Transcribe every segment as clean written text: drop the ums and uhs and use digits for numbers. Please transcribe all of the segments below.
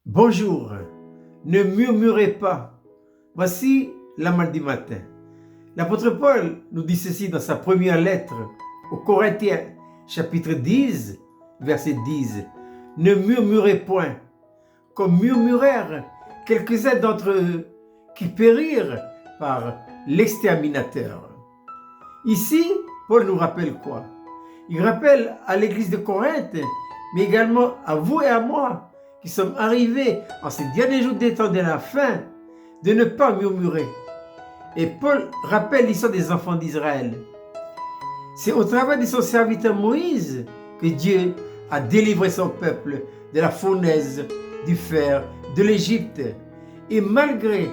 Bonjour, ne murmurez pas. Voici la malle du matin. L'apôtre Paul nous dit ceci dans sa première lettre aux Corinthiens, chapitre 10, verset 10. Ne murmurez point, comme murmurèrent quelques-uns d'entre eux qui périrent par l'exterminateur. Ici, Paul nous rappelle quoi? Il rappelle à l'église de Corinthe, mais également à vous et à moi, qui sommes arrivés en ces derniers jours des temps de la fin, de ne pas murmurer. Et Paul rappelle l'histoire des enfants d'Israël. C'est au travers de son serviteur Moïse que Dieu a délivré son peuple de la fournaise, du fer, de l'Égypte. Et malgré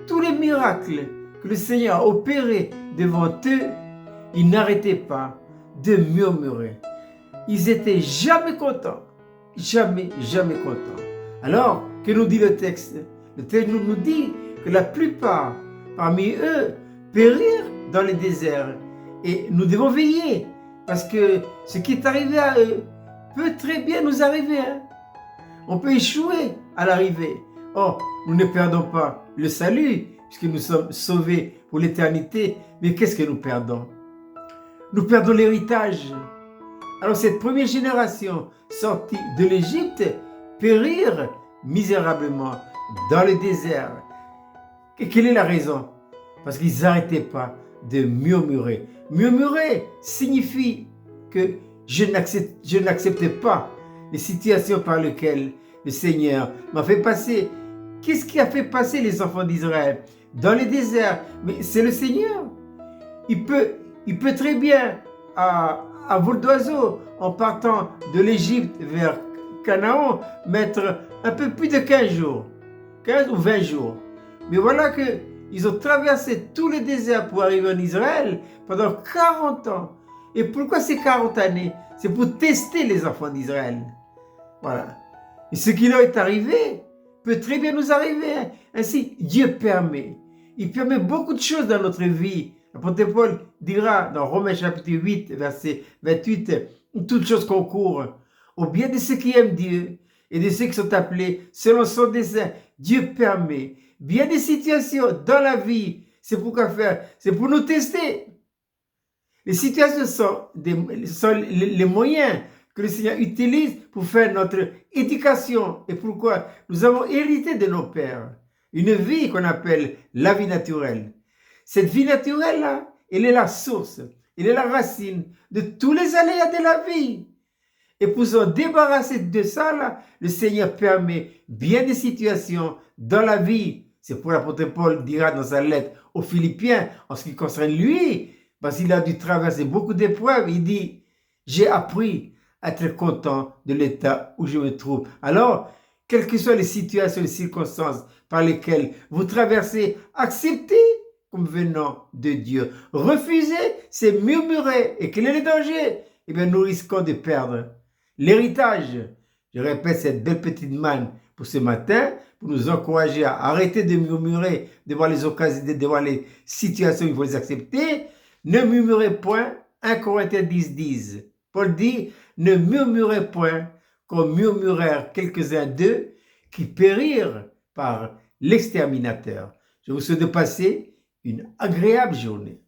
tous les miracles que le Seigneur a opérés devant eux, ils n'arrêtaient pas de murmurer. Ils étaient jamais contents. Jamais contents. Alors, que nous dit le texte? Le texte nous dit que la plupart parmi eux périrent dans les déserts. Et nous devons veiller, parce que ce qui est arrivé à eux peut très bien nous arriver. On peut échouer à l'arrivée. Or, nous ne perdons pas le salut, puisque nous sommes sauvés pour l'éternité. Mais qu'est-ce que nous perdons? Nous perdons l'héritage. Alors cette première génération sortie de l'Égypte périrent misérablement dans le désert. Et quelle est la raison? Parce qu'ils n'arrêtaient pas de murmurer. Murmurer signifie que je n'accepte pas les situations par lesquelles le Seigneur m'a fait passer. Qu'est-ce qui a fait passer les enfants d'Israël dans le désert? Mais c'est le Seigneur. Il peut très bien, à vol d'oiseau, en partant de l'Égypte vers Canaan, mettre un peu plus de 15 jours, 15 ou 20 jours. Mais voilà qu'ils ont traversé tout le désert pour arriver en Israël pendant 40 ans. Et pourquoi ces 40 années? C'est pour tester les enfants d'Israël. Voilà. Et ce qui leur est arrivé peut très bien nous arriver. Ainsi, Dieu permet. Il permet beaucoup de choses dans notre vie. L'apôtre Paul dira dans Romains chapitre 8, verset 28, « Toutes choses concourent au bien de ceux qui aiment Dieu et de ceux qui sont appelés selon son dessein. » Dieu permet bien des situations dans la vie. C'est pour quoi faire? C'est pour nous tester. Les situations sont les moyens que le Seigneur utilise pour faire notre éducation. Et pourquoi? Nous avons hérité de nos pères une vie qu'on appelle la vie naturelle. Cette vie naturelle-là, elle est la source, elle est la racine de tous les aléas de la vie. Et pour se débarrasser de ça, là, le Seigneur permet bien des situations dans la vie. C'est pour l'apôtre Paul dira dans sa lettre aux Philippiens, en ce qui concerne lui, parce qu'il a dû traverser beaucoup d'épreuves, il dit, j'ai appris à être content de l'état où je me trouve. Alors, quelles que soient les situations, les circonstances par lesquelles vous traversez, acceptez comme venant de Dieu. Refuser, c'est murmurer. Et quel est le danger? Eh bien, nous risquons de perdre l'héritage. Je répète cette belle petite manne pour ce matin, pour nous encourager à arrêter de murmurer devant les occasions, devant les situations, il faut les accepter. Ne murmurez point, 1 Corinthiens 10, 10. Paul dit, ne murmurez point comme murmurèrent quelques-uns d'eux qui périrent par l'exterminateur. Je vous souhaite de passer une agréable journée.